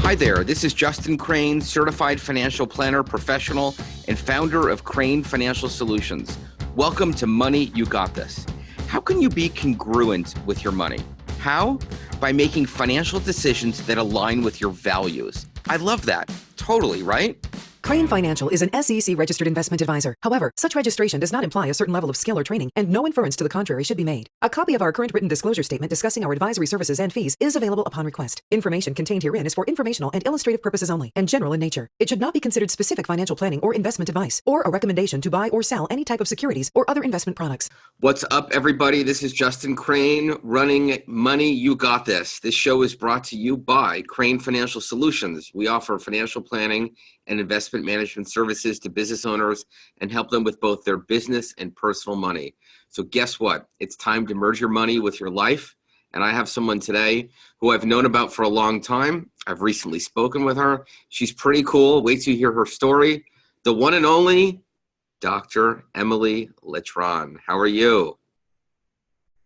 Hi there, this is Justin Krane, certified financial planner, professional, and founder of Krane Financial Solutions. Welcome to Money You Got This. How can you be congruent with your money? How? By making financial decisions that align with your values. I love that. Totally, right? Krane Financial is an SEC-registered investment advisor. However, such registration does not imply a certain level of skill or training, and no inference to the contrary should be made. A copy of our current written disclosure statement discussing our advisory services and fees is available upon request. Information contained herein is for informational and illustrative purposes only, and general in nature. It should not be considered specific financial planning or investment advice, or a recommendation to buy or sell any type of securities or other investment products. What's up, everybody? This is Justin Krane running Money You Got This. This show is brought to you by Krane Financial Solutions. We offer financial planning and investment management services to business owners and help them with both their business and personal money. So guess what? It's time to merge your money with your life. And I have someone today who I've known about for a long time. I've recently spoken with her. She's pretty cool. Wait till you hear her story. The one and only Dr. Emily Letran. How are you?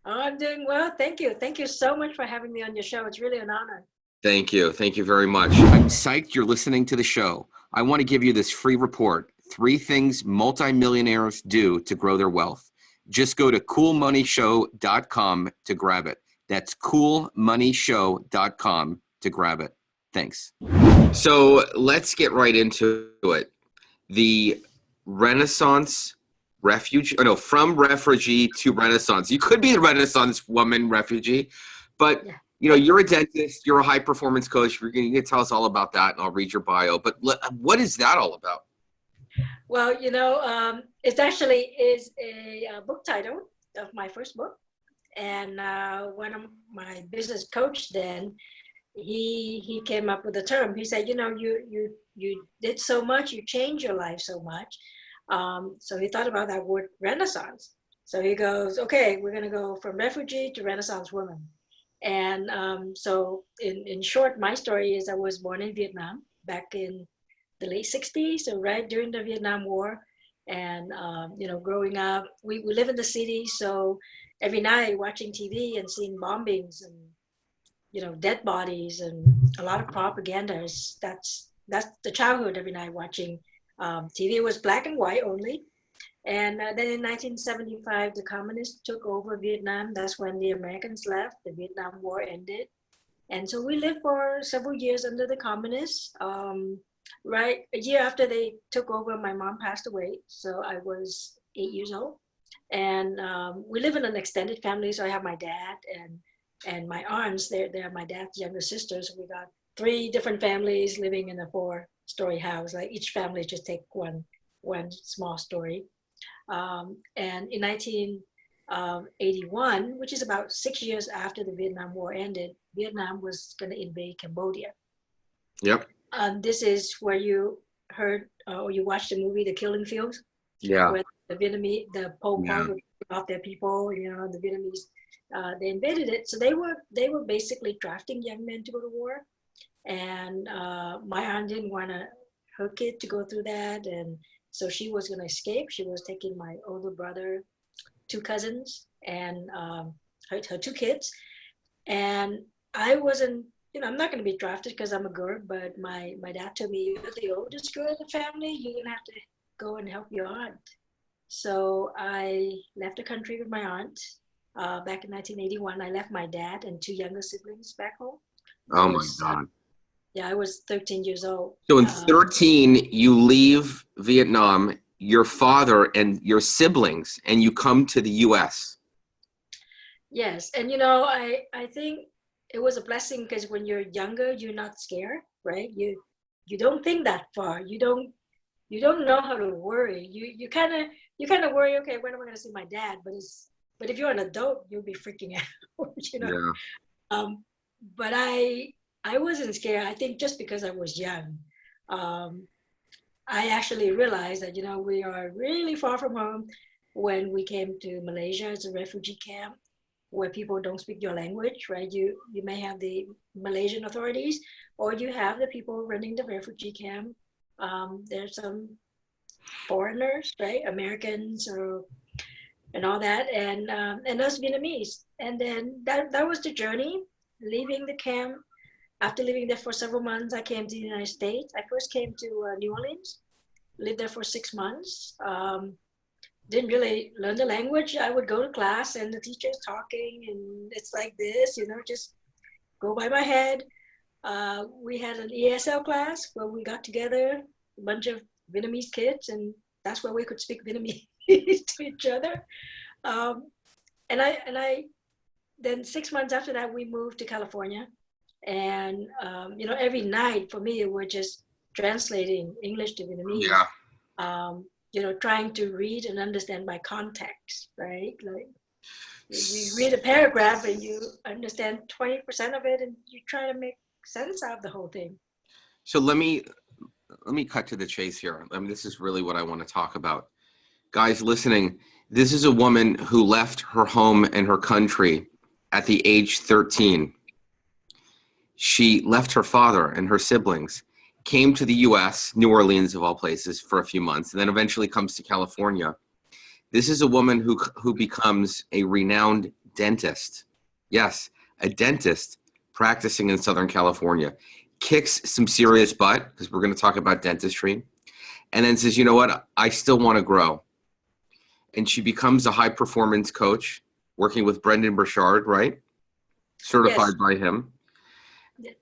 Oh, I'm doing well. Thank you. Thank you so much for having me on your show. It's really an honor. Thank you. Thank you very much. I'm psyched you're listening to the show. I want to give you this free report, 3 things multimillionaires do to grow their wealth. Just go to coolmoneyshow.com to grab it. That's coolmoneyshow.com to grab it. Thanks. So let's get right into it. The Renaissance refugee, from refugee to Renaissance. You could be the Renaissance woman refugee, but yeah. You're a dentist, you're a high performance coach. You're going to tell us all about that, and I'll read your bio. But what is that all about? Well, it actually is a book title of my first book. And one of my business coach then, he came up with a term. He said, you did so much, you changed your life so much. So he thought about that word Renaissance. So he goes, okay, we're going to go from refugee to Renaissance woman. And so in short, my story is I was born in Vietnam back in the late 60s, so right during the Vietnam War. And, growing up, we live in the city. So every night watching TV and seeing bombings and, dead bodies and a lot of propaganda. That's the childhood every night watching TV. Was black and white only. And then in 1975, the communists took over Vietnam. That's when the Americans left. The Vietnam War ended. And so we lived for several years under the communists. Right a year after they took over, my mom passed away. So I was 8 years old. And we live in an extended family. So I have my dad and my aunts. They're my dad's younger sisters. We got 3 different families living in a 4-story house. Like each family just take one small story. And in 1981, which is about 6 years after the Vietnam War ended, Vietnam was going to invade Cambodia. Yep. This is where you heard or you watched the movie The Killing Fields. Yeah. Where the Pol Pot would kill off their people. The Vietnamese they invaded it. So they were basically drafting young men to go to war. And my aunt didn't want her kid to go through that, and so she was going to escape. She was taking my older brother, 2 cousins, and her 2 kids. And I wasn't, I'm not going to be drafted because I'm a girl, but my dad told me, you're the oldest girl in the family, you're going to have to go and help your aunt. So I left the country with my aunt back in 1981. I left my dad and 2 younger siblings back home. Oh my God. Yeah, I was 13 years old. So in 13, you leave Vietnam, your father and your siblings, and you come to the U.S. Yes, and I think it was a blessing because when you're younger, you're not scared, right? You don't think that far. You don't know how to worry. You kind of worry. Okay, when am I going to see my dad? But if you're an adult, you'll be freaking out. Yeah. But I wasn't scared. I think just because I was young, I actually realized that, we are really far from home when we came to Malaysia as a refugee camp where people don't speak your language, right? You may have the Malaysian authorities or you have the people running the refugee camp. There's some foreigners, right? Americans and all that, and us Vietnamese. And then that was the journey, leaving the camp after living there for several months, I came to the United States. I first came to New Orleans, lived there for 6 months. Didn't really learn the language. I would go to class and the teacher's talking and it's like this, just go by my head. We had an ESL class where we got together, a bunch of Vietnamese kids, and that's where we could speak Vietnamese to each other. And I then 6 months after that, we moved to California. And, every night for me, it was just translating English to Vietnamese. Yeah. Trying to read and understand by context, right? Like you read a paragraph and you understand 20% of it and you try to make sense out of the whole thing. So let me cut to the chase here. I mean, this is really what I want to talk about. Guys listening, this is a woman who left her home and her country at the age 13. She left her father and her siblings, came to the US, New Orleans of all places, for a few months, and then eventually comes to California. This is a woman who becomes a renowned dentist. Yes, a dentist practicing in Southern California. Kicks some serious butt, because we're going to talk about dentistry, and then says, you know what, I still want to grow. And she becomes a high-performance coach, working with Brendan Burchard, right? Certified by him. Yes.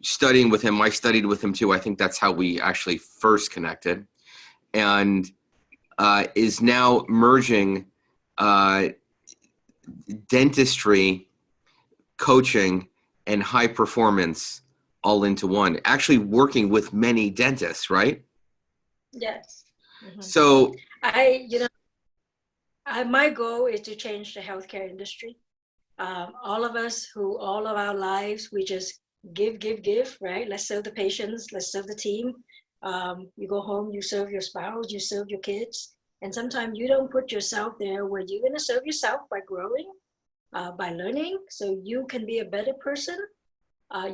Studying with him. I studied with him too. I think that's how we actually first connected. And is now merging dentistry, coaching, and high performance all into one. Actually working with many dentists, right? Yes. Mm-hmm. So my goal is to change the healthcare industry. All of us who all of our lives, we just give, right? Let's serve the patients, let's serve the team. You go home, you serve your spouse, you serve your kids. And sometimes you don't put yourself there where you're going to serve yourself by growing, by learning, so you can be a better person.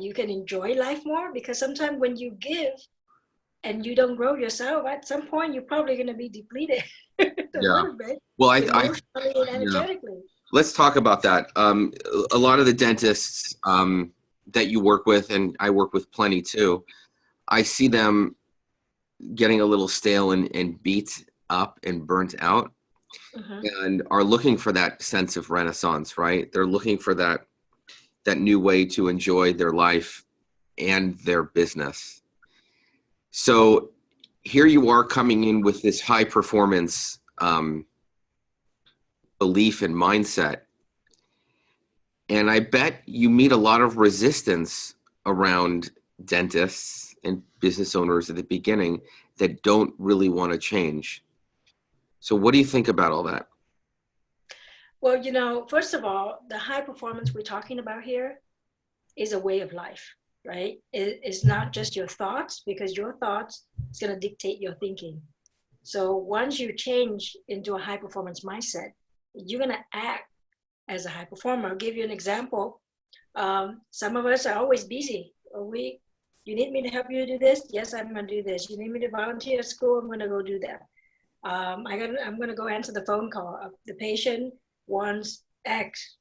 You can enjoy life more, because sometimes when you give and you don't grow yourself, at some point you're probably going to be depleted a little bit. Well, emotionally and energetically. Let's talk about that. A lot of the dentists that you work with, and I work with plenty too, I see them getting a little stale and beat up and burnt out, and are looking for that sense of renaissance, right? They're looking for that new way to enjoy their life and their business. So here you are coming in with this high performance belief and mindset. And I bet you meet a lot of resistance around dentists and business owners at the beginning that don't really want to change. So what do you think about all that? Well, first of all, the high performance we're talking about here is a way of life, right? It's not just your thoughts, because your thoughts is going to dictate your thinking. So once you change into a high performance mindset, you're going to act as a high performer. I'll give you an example. Some of us are always busy. You need me to help you do this? Yes, I'm going to do this. You need me to volunteer at school? I'm going to go do that. I'm going to go answer the phone call. The patient wants X,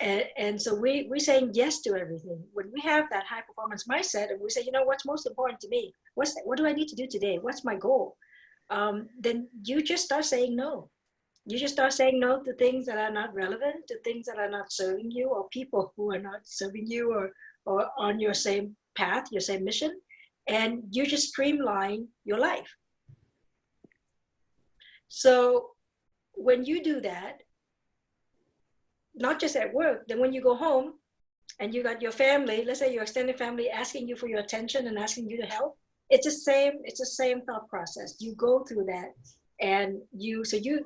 and so we're saying yes to everything. When we have that high performance mindset and we say, what's most important to me? What do I need to do today? What's my goal? Then you just start saying no. You just start saying no to things that are not relevant, to things that are not serving you, or people who are not serving you or on your same path, your same mission, and you just streamline your life. So when you do that, not just at work, then when you go home and you got your family, let's say your extended family asking you for your attention and asking you to help, it's the same thought process. You go through that, and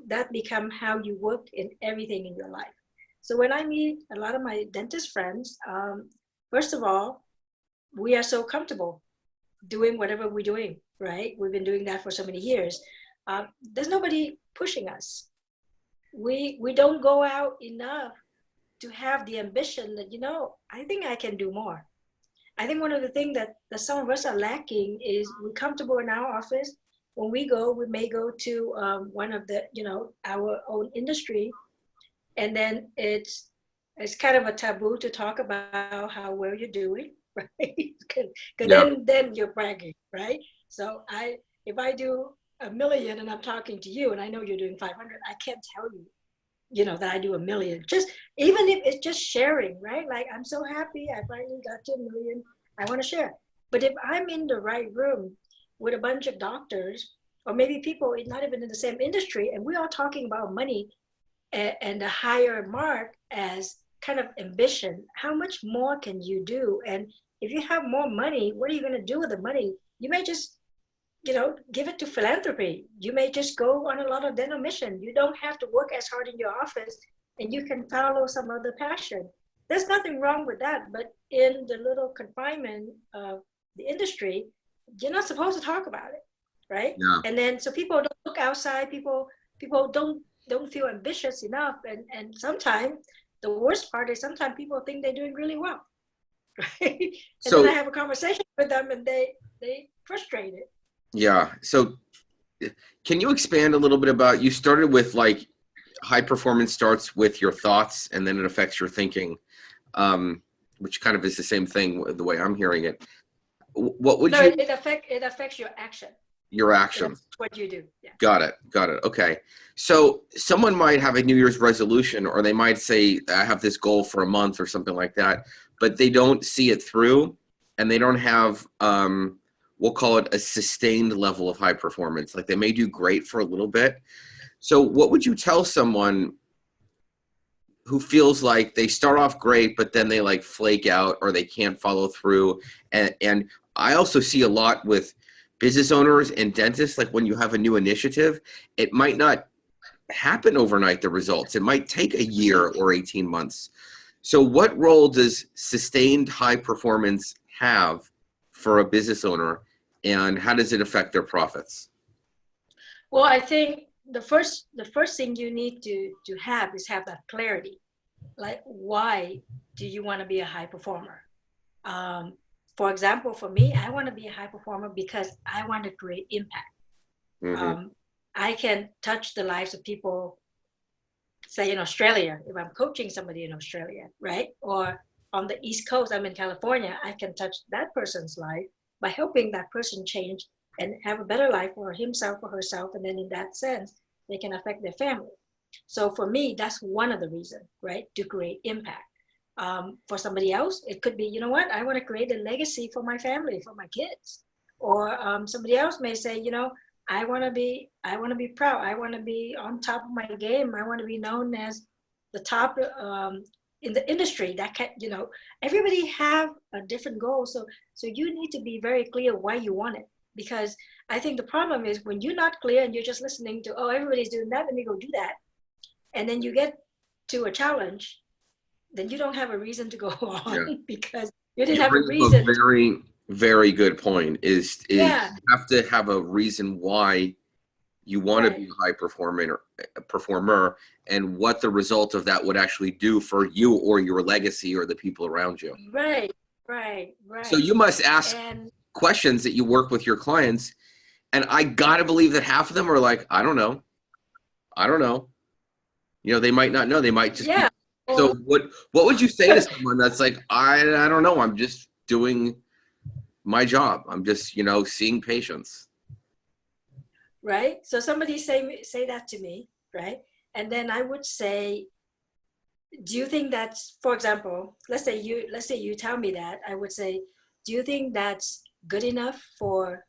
that become how you work in everything in your life. So when I meet a lot of my dentist friends, first of all, we are so comfortable doing whatever we're doing, right? We've been doing that for so many years. There's nobody pushing us. We don't go out enough to have the ambition that, I think I can do more. I think one of the things that some of us are lacking is we're comfortable in our office. When we may go to one of the, our own industry, and then it's kind of a taboo to talk about how well you're doing. right? Because Yeah. then you're bragging, right? So if I do 1 million and I'm talking to you and I know you're doing 500, I can't tell you, that I do 1 million. Just even if it's just sharing, right? Like, I'm so happy I finally got to 1 million. I want to share. But if I'm in the right room with a bunch of doctors, or maybe people not even in the same industry, and we are talking about money and a higher mark as kind of ambition, how much more can you do? And if you have more money, what are you going to do with the money? You may just give it to philanthropy. You may just go on a lot of dental mission. You don't have to work as hard in your office, and you can follow some other passion. There's nothing wrong with that, but in the little confinement of the industry, you're not supposed to talk about it, right? Yeah. And then so people don't look outside. People don't feel ambitious enough, and sometimes the worst part is sometimes people think they're doing really well, right? And So then I have a conversation with them, and they frustrated. yeah. So can you expand a little bit about, you started with like high performance starts with your thoughts and then it affects your thinking, which kind of is the same thing the way I'm hearing it. What would No, you, it affects your action. your actions? What you do. Yeah. Got it. Got it. Okay. So someone might have a New Year's resolution, or they might say, I have this goal for a month or something like that, but they don't see it through and they don't have, we'll call it a sustained level of high performance. Like they may do great for a little bit. So what would you tell someone who feels like they start off great, but then they like flake out or they can't follow through? And I also see a lot with business owners and dentists, like when you have a new initiative, it might not happen overnight, the results. It might take a year or 18 months. So what role does sustained high performance have for a business owner, and how does it affect their profits? Well, I think the first thing you need to have is have that clarity. Like, why do you want to be a high performer? For example, for me, I want to be a high performer because I want to create impact. Mm-hmm. I can touch the lives of people, say in Australia, if I'm coaching somebody in Australia, right? Or on the East Coast, I'm in California, I can touch that person's life by helping that person change and have a better life for himself or herself. And then in that sense, they can affect their family. So for me, that's one of the reasons, right? To create impact. For somebody else, it could be, you know what? I want to create a legacy for my family, for my kids. Or somebody else may say, I want to be proud. I want to be on top of my game. I want to be known as the top in the industry. That can, everybody have a different goal. So you need to be very clear why you want it. Because I think the problem is when you're not clear and you're just listening to, oh, everybody's doing that, let me go do that. And then you get to a challenge, then you don't have a reason to go on. Yeah. Because you didn't have a reason. A very, very good point is yeah. You have to have a reason why you want to be a high performer and what the result of that would actually do for you or your legacy or the people around you. Right. So you must ask questions that you work with your clients, and I gotta believe that half of them are like, I don't know. They might not know. They might just be. So what would you say to someone that's like, I don't know, I'm just doing my job, I'm just seeing patients? Right. So somebody say that to me, right? And then I would say, do you think that's, for example, let's say you tell me that, I would say, do you think that's good enough for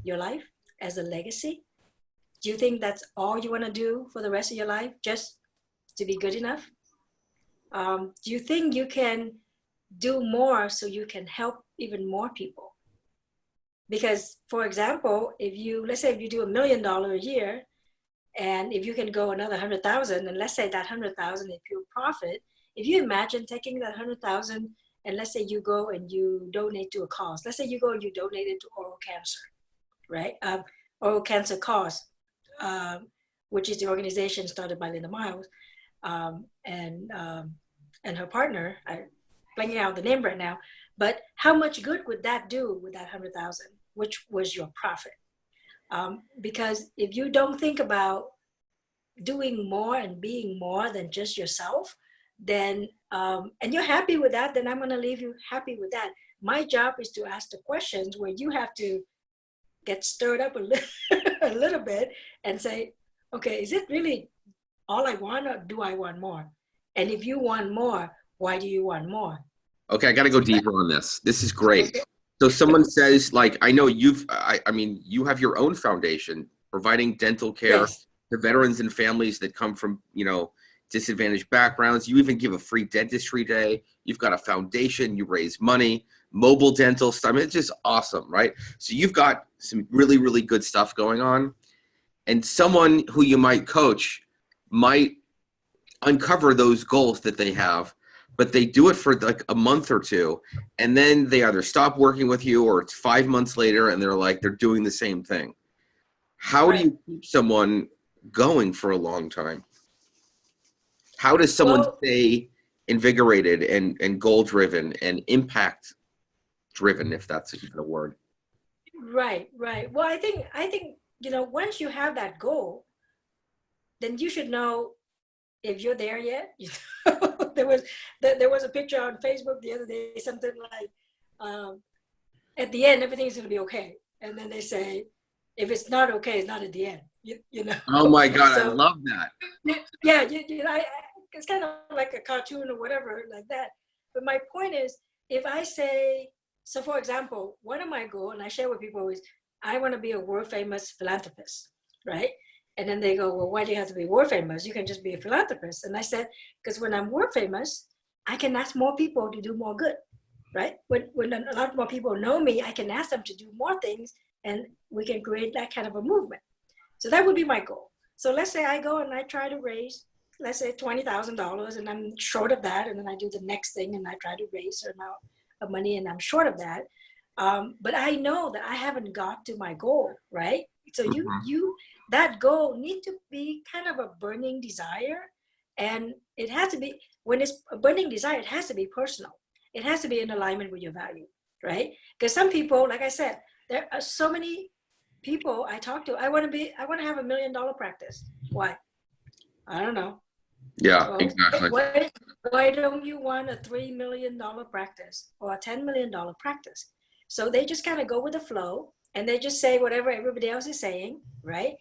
your life as a legacy? Do you think that's all you want to do for the rest of your life, just to be good enough? Do you think you can do more so you can help even more people? Because, for example, let's say if you do $1 million a year, and if you can go another 100,000, and let's say that 100,000 is pure profit, if you imagine taking that 100,000 and let's say you go and you donate to a cause. Let's say you go and you donate it to oral cancer, right? Oral Cancer Cause, which is the organization started by Linda Miles and her partner. I'm blanking out the name right now. But how much good would that do with that 100,000, which was your profit? Because if you don't think about doing more and being more than just yourself, then and you're happy with that, then I'm going to leave you happy with that. My job is to ask the questions where you have to get stirred up a little bit and say, okay, is it really all I want, or do I want more? And if you want more, why do you want more? Okay, I got to go deeper on this. This is great. So someone says, like, I know I mean, you have your own foundation providing dental care Yes. to veterans and families that come from, disadvantaged backgrounds. You even give a free dentistry day. You've got a foundation. You raise money, mobile dental stuff. I mean, it's just awesome, right? So you've got some really, really good stuff going on. And someone who you might coach might uncover those goals that they have, but they do it for like a month or two, and then they either stop working with you or it's 5 months later and they're doing the same thing. How do you keep someone going for a long time? How does someone stay invigorated and goal driven and impact driven, if that's even a word? Right. Well, I think, once you have that goal, then you should know if you're there yet. There was a picture on Facebook the other day, something like, at the end, everything's going to be okay. And then they say, if it's not okay, it's not at the end, you know? Oh my God, So, I love that. Yeah, it's kind of like a cartoon or whatever like that. But my point is, if I say, so for example, one of my goals, and I share with people, is I want to be a world famous philanthropist, right? And then they go, well, why do you have to be world famous? You can just be a philanthropist. And I said, because when I'm world famous, I can ask more people to do more good, right? When a lot more people know me, I can ask them to do more things, and we can create that kind of a movement. So that would be my goal. So let's say I go and I try to raise, let's say $20,000, and I'm short of that. And then I do the next thing and I try to raise an amount of money and I'm short of that. But I know that I haven't got to my goal, right? So that goal need to be kind of a burning desire. And it has to be, when it's a burning desire, it has to be personal. It has to be in alignment with your value, right? Because some people, like I said, there are so many people I talk to, I want to have $1 million practice. Why? I don't know. Yeah, Well, exactly. why don't you want a $3 million practice or a $10 million practice? So they just kind of go with the flow and they just say whatever everybody else is saying, right?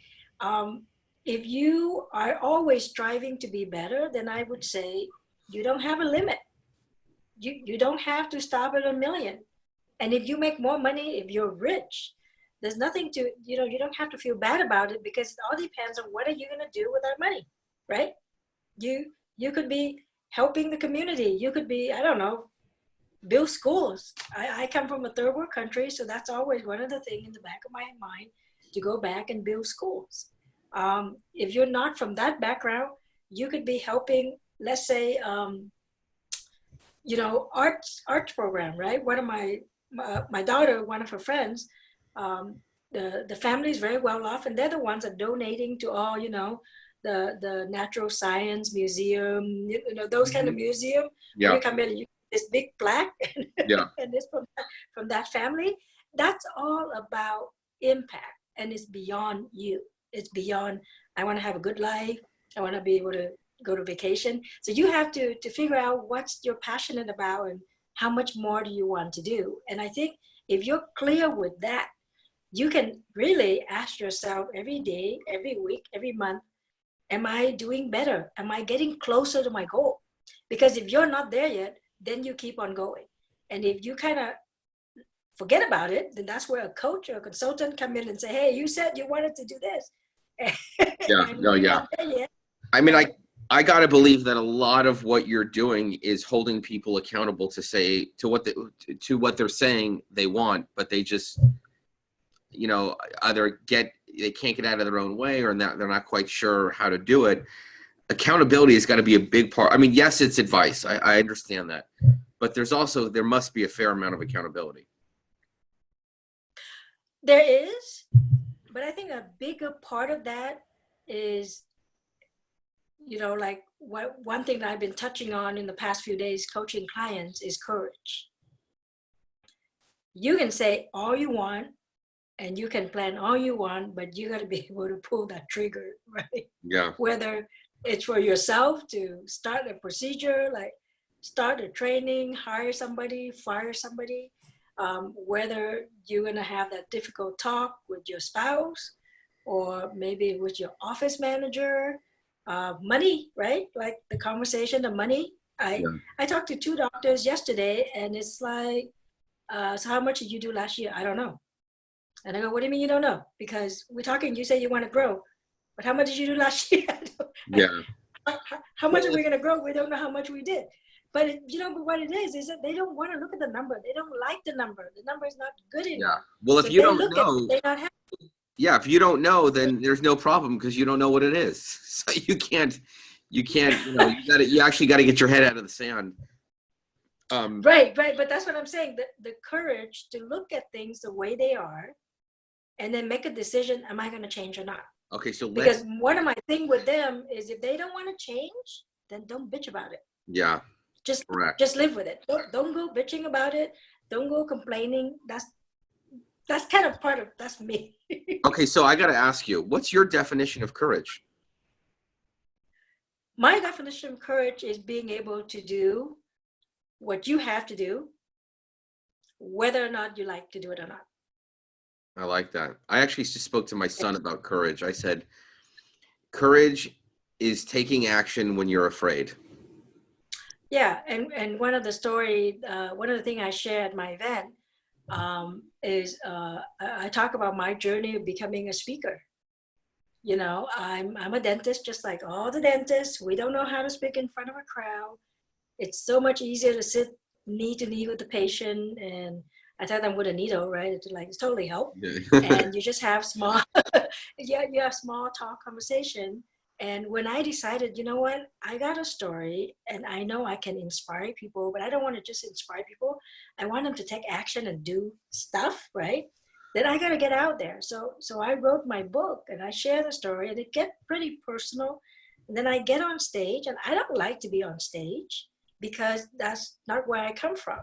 If you are always striving to be better, then I would say you don't have a limit. You don't have to stop at $1 million. And if you make more money, if you're rich, there's nothing to, you don't have to feel bad about it, because it all depends on what are you going to do with that money, right? You could be helping the community. You could be, I don't know, build schools. I come from a third world country, so that's always one of the things in the back of my mind, to go back and build schools. If you're not from that background, you could be helping, let's say, arts program, right? One of my daughter, one of her friends, the family is very well off, and they're the ones that are donating to all, the Natural Science Museum, those kind of museum. Yeah. You come in and you this big plaque, Yeah. and it's from that family. That's all about impact, and it's beyond you. It's beyond, I want to have a good life. I want to be able to go to vacation. So you have to figure out what you're passionate about and how much more do you want to do. And I think if you're clear with that, you can really ask yourself every day, every week, every month, am I doing better? Am I getting closer to my goal? Because if you're not there yet, then you keep on going. And if you kind of forget about it, then that's where a coach or a consultant come in and say, hey, you said you wanted to do this. Yeah, no, yeah. I mean, I got to believe that a lot of what you're doing is holding people accountable to what they're saying they want, but they just, either they can't get out of their own way, or they're not quite sure how to do it. Accountability has got to be a big part. I mean, yes, it's advice. I understand that, but there must be a fair amount of accountability. There is, but I think a bigger part of that is, like one thing that I've been touching on in the past few days coaching clients is courage. You can say all you want and you can plan all you want, but you got to be able to pull that trigger, right? Yeah. Whether it's for yourself to start a procedure, like start a training, hire somebody, fire somebody, whether you're going to have that difficult talk with your spouse or maybe with your office manager, money, right? Like the conversation of money. I talked to 2 doctors yesterday, and it's like, so how much did you do last year? I don't know. And I go, what do you mean you don't know? Because we're talking, you say you want to grow, but how much did you do last year? Yeah. How much are we going to grow? We don't know how much we did. But but what it is that they don't want to look at the number. They don't like the number. The number is not good enough. Yeah. Well, if so you don't know, they're not happy. yeah, if you don't know, then there's no problem because you don't know what it is. So you can't, you actually got to get your head out of the sand. Right. But that's what I'm saying. The courage to look at things the way they are and then make a decision, am I going to change or not? Okay, so because one of my thing with them is if they don't want to change, then don't bitch about it. Yeah. Just correct. Just live with it. Don't go bitching about it. Don't go complaining. That's kind of that's me. Okay, so I got to ask you, what's your definition of courage? My definition of courage is being able to do what you have to do, whether or not you like to do it or not. I like that. I actually just spoke to my son about courage. I said, courage is taking action when you're afraid. Yeah, and one of the things I share at my event is I talk about my journey of becoming a speaker. I'm a dentist, just like all the dentists. We don't know how to speak in front of a crowd. It's so much easier to sit knee to knee with the patient, and I tell them with a needle, right? It's totally help. And you just have small, you have small talk conversation. And when I decided, you know what, I got a story and I know I can inspire people, but I don't want to just inspire people. I want them to take action and do stuff, right? Then I got to get out there. So I wrote my book and I share the story, and it gets pretty personal. And then I get on stage, and I don't like to be on stage because that's not where I come from.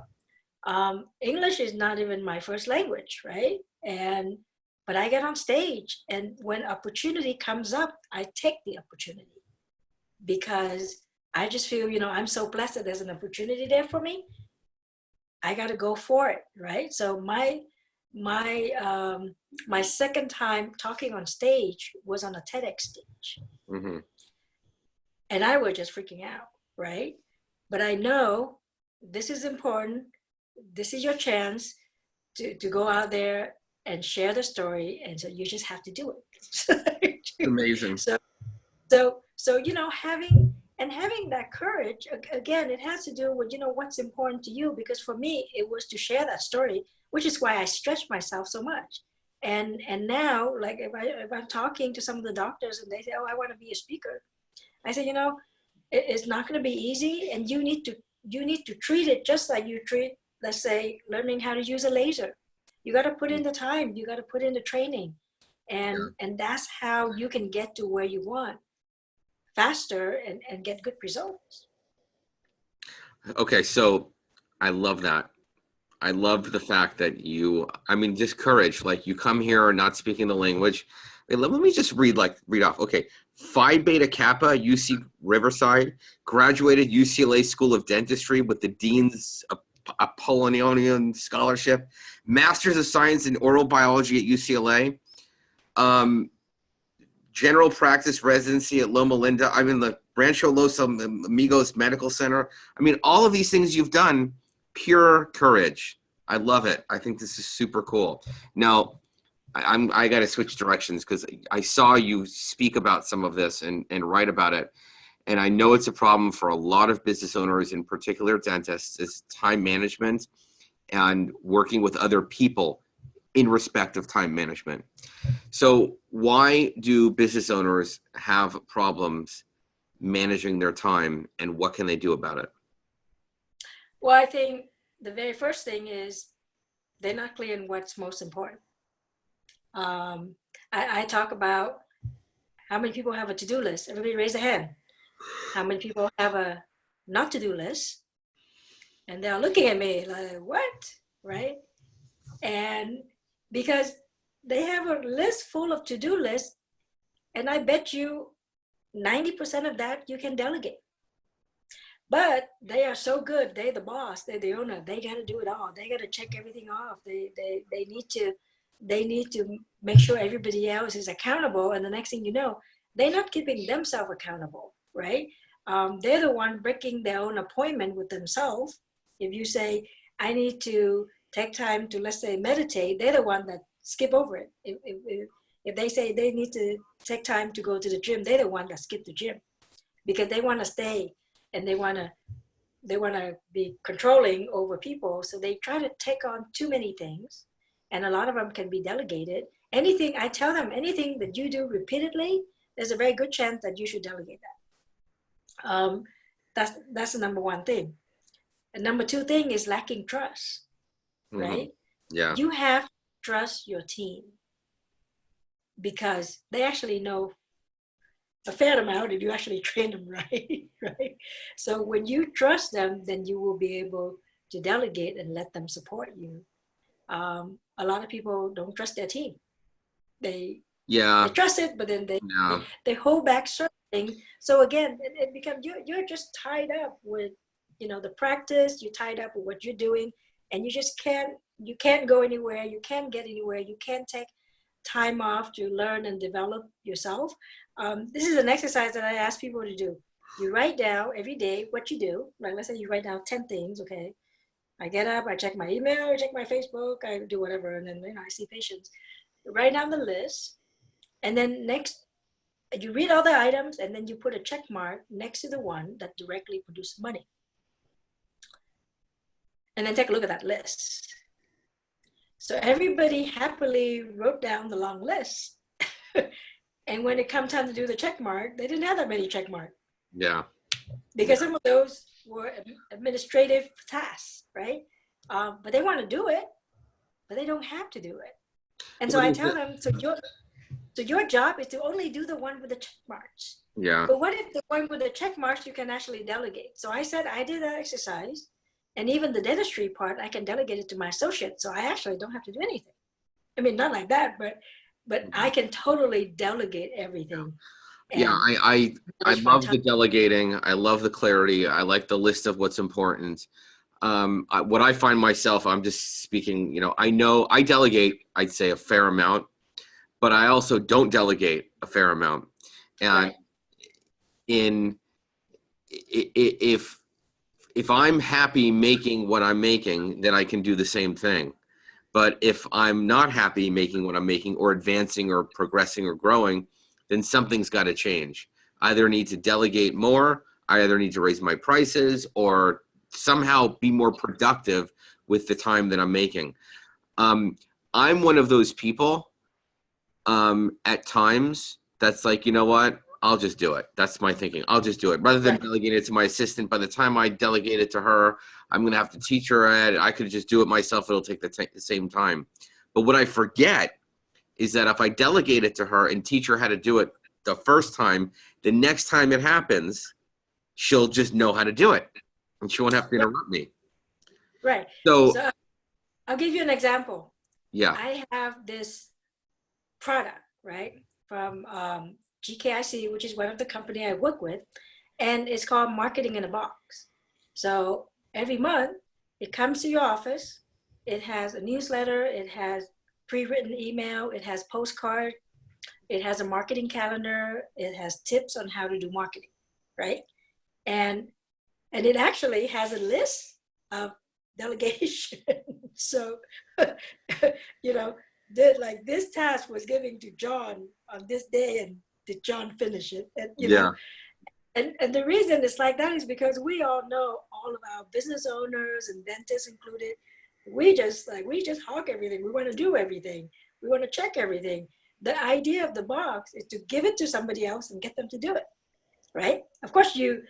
English is not even my first language, right? But I get on stage, and when opportunity comes up, I take the opportunity because I just feel, I'm so blessed that there's an opportunity there for me. I got to go for it, right? So my second time talking on stage was on a TEDx stage. Mm-hmm. And I was just freaking out, right? But I know this is important. This is your chance to go out there and share the story. And so you just have to do it. Amazing. So having that courage, again, it has to do with, what's important to you. Because for me, it was to share that story, which is why I stretched myself so much. And now, like if I'm talking to some of the doctors and they say, oh, I want to be a speaker. I say, it's not going to be easy, and you need to treat it just like you treat, let's say, learning how to use a laser. You got to put in the time, you got to put in the training, and that's how you can get to where you want faster and get good results. Okay, so I love that. I loved the fact that just courage, like you come here not speaking the language. Let me just read off. Okay. Phi Beta Kappa, UC Riverside, graduated UCLA School of Dentistry with the Dean's Apollonian Scholarship, Masters of Science in Oral Biology at UCLA, general practice residency at Loma Linda. I'm in the Rancho Los Amigos Medical Center. All of these things you've done, pure courage. I love it. I think this is super cool. Now, I got to switch directions because I saw you speak about some of this and write about it. And I know it's a problem for a lot of business owners, in particular dentists, is time management and working with other people in respect of time management. So why do business owners have problems managing their time, and what can they do about it? Well, I think the very first thing is they're not clear on what's most important. I talk about how many people have a to-do list. Everybody raise a hand. How many people have a not to-do list? And they're looking at me like, what? Right? And because they have a list full of to-do lists, and I bet you 90% of that you can delegate. But they are so good. They're the boss. They're the owner. They got to do it all. They got to check everything off. They need to make sure everybody else is accountable. And the next thing you know, they're not keeping themselves accountable, right? They're the one breaking their own appointment with themselves. If you say, I need to take time to, let's say, meditate, they're the one that skip over it. If they say they need to take time to go to the gym, they're the one that skip the gym because they want to stay and they want to be controlling over people. So they try to take on too many things, and a lot of them can be delegated. Anything I tell them, anything that you do repeatedly, there's a very good chance that you should delegate that. That's the number one thing. And number two thing is lacking trust, right? Yeah. You have to trust your team because they actually know a fair amount if you actually train them right, right? So when you trust them, then you will be able to delegate and let them support you. A lot of people don't trust their team. They trust it, but then they hold back certain things. So again, it becomes you're just tied up with the practice. You're tied up with what you're doing, and you just can't go anywhere. You can't get anywhere. You can't take time off to learn and develop yourself. This is an exercise that I ask people to do. You write down every day what you do. Like let's say you write down 10 things, okay? I get up, I check my email, I check my Facebook, I do whatever, and then I see patients. You write down the list, and then next, you read all the items, and then you put a check mark next to the one that directly produces money. And then take a look at that list. So everybody happily wrote down the long list. And when it comes time to do the check mark, they didn't have that many check marks. Yeah. Because some of those were administrative tasks, right? But they want to do it, but they don't have to do it. And so I tell them, so your job is to only do the one with the check marks. Yeah. But what if the one with the check marks you can actually delegate? So I said I did that exercise, and even the dentistry part, I can delegate it to my associate. So I actually don't have to do anything. I mean, not like that, but I can totally delegate everything. Yeah, I love the delegating. I love the clarity. I like the list of what's important. What I find myself, I'm just speaking, I know I delegate, I'd say a fair amount, but I also don't delegate a fair amount. And if I'm happy making what I'm making, then I can do the same thing. But if I'm not happy making what I'm making or advancing or progressing or growing, then something's got to change. I either need to delegate more, I either need to raise my prices or somehow be more productive with the time that I'm making. I'm one of those people at times that's like, you know what? I'll just do it. That's my thinking. I'll just do it. Rather than delegate it to my assistant, by the time I delegate it to her, I'm going to have to teach her it. I could just do it myself. It'll take the same time. But what I forget is that if I delegate it to her and teach her how to do it the first time, the next time it happens, she'll just know how to do it. And she won't have to interrupt me. Right. So I'll give you an example. Yeah. I have this product, right, from GKIC, which is one of the company I work with, and it's called Marketing in a Box. So every month it comes to your office. It has a newsletter. It has pre-written email. It has postcard. It has a marketing calendar. It has tips on how to do marketing, right? And it actually has a list of delegation. So, like this task was given to John on this day, and did John finish it? And know, and the reason it's like that is because we all know, all of our business owners and dentists included, we just hawk everything. We want to do everything. We want to check everything. The idea of the box is to give it to somebody else and get them to do it, right? Of course, you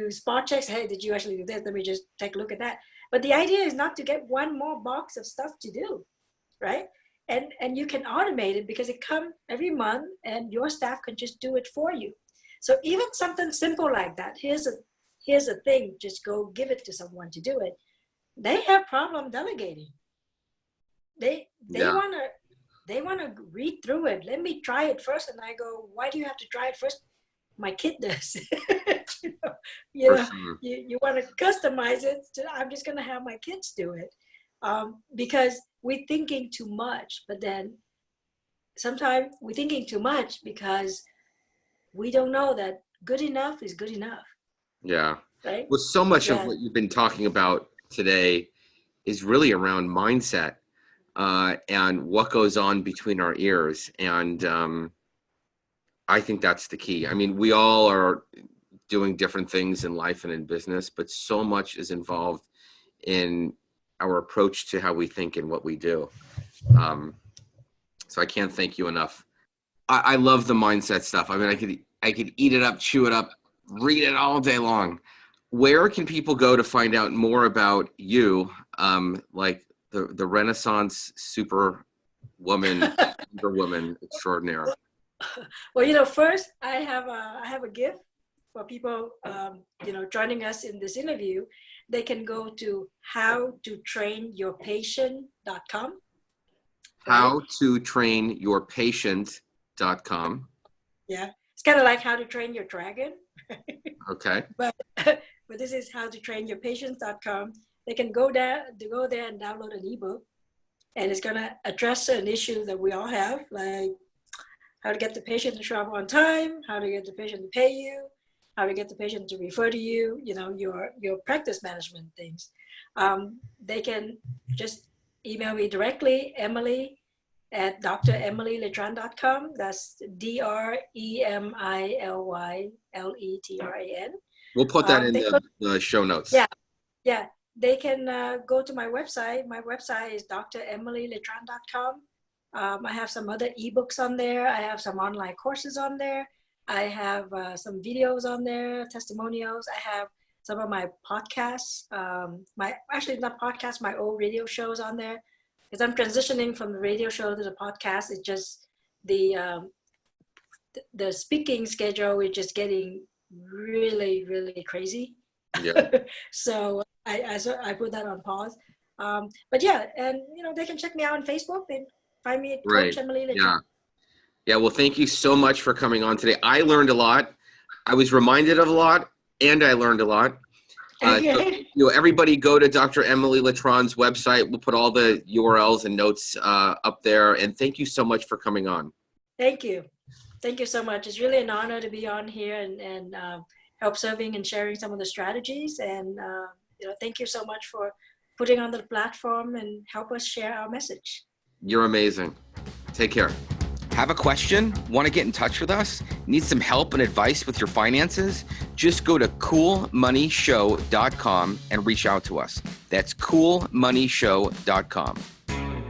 spot checks. Hey, did you actually do this? Let me just take a look at that. But the idea is not to get one more box of stuff to do, right? And you can automate it because it comes every month, and your staff can just do it for you. So even something simple like that. Here's a thing. Just go give it to someone to do it. They have problem delegating. They wanna read through it. Let me try it first. And I go, why do you have to try it first? my kid does. you know, For sure. you want to customize it. I'm just going to have my kids do it, because we're thinking too much. But then sometimes we're thinking too much because we don't know that good enough is good enough, Yeah. right? Well, so much of Yeah. what you've been talking about today is really around mindset and what goes on between our ears. And I think that's the key. I mean, we all are doing different things in life and in business, but so much is involved in our approach to how we think and what we do. So I can't thank you enough. I love the mindset stuff. I mean, I could eat it up, chew it up, read it all day long. Where can people go to find out more about you, like the Renaissance super woman, woman extraordinaire? Well, first I have a gift for people, joining us in this interview. They can go to howtotrainyourpatient.com. How to train your patient.com. Yeah, it's kind of like how to train your dragon. Okay. But this is how to train your patients.com. They can go there and download an ebook, and it's going to address an issue that we all have, like how to get the patient to show up on time, how to get the patient to pay you, how to get the patient to refer to you, your practice management things. They can just email me directly, Emily at dremilyletran.com. That's DREMILYLETRAN. We'll put that in the show notes. Yeah. They can go to my website. My website is dremilyletran.com. I have some other ebooks on there. I have some online courses on there. I have some videos on there, testimonials. I have some of my podcasts, my old radio shows on there, because I'm transitioning from the radio show to the podcast. It's just the speaking schedule is just getting really, really crazy. Yeah. So I put that on pause. But yeah, and they can check me out on Facebook. They find me at Coach Emily Letran. Yeah. Well, thank you so much for coming on today. I learned a lot. I was reminded of a lot, and I learned a lot. So, everybody go to Dr. Emily Letran's website. We'll put all the URLs and notes up there. And thank you so much for coming on. Thank you. Thank you so much. It's really an honor to be on here and help serving and sharing some of the strategies. And thank you so much for putting on the platform and help us share our message. You're amazing. Take care. Have a question? Want to get in touch with us? Need some help and advice with your finances? Just go to coolmoneyshow.com and reach out to us. That's coolmoneyshow.com.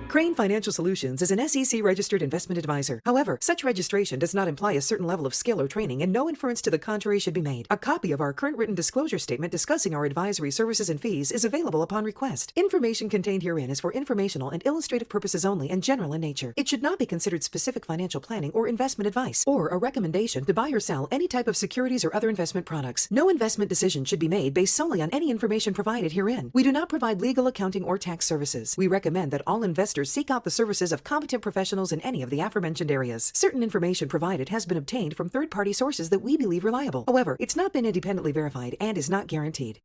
Krane Financial Solutions is an SEC-registered investment advisor. However, such registration does not imply a certain level of skill or training, and no inference to the contrary should be made. A copy of our current written disclosure statement discussing our advisory services and fees is available upon request. Information contained herein is for informational and illustrative purposes only and general in nature. It should not be considered specific financial planning or investment advice, or a recommendation to buy or sell any type of securities or other investment products. No investment decision should be made based solely on any information provided herein. We do not provide legal, accounting, or tax services. We recommend that all investors seek out the services of competent professionals in any of the aforementioned areas. Certain information provided has been obtained from third-party sources that we believe reliable. However, it's not been independently verified and is not guaranteed.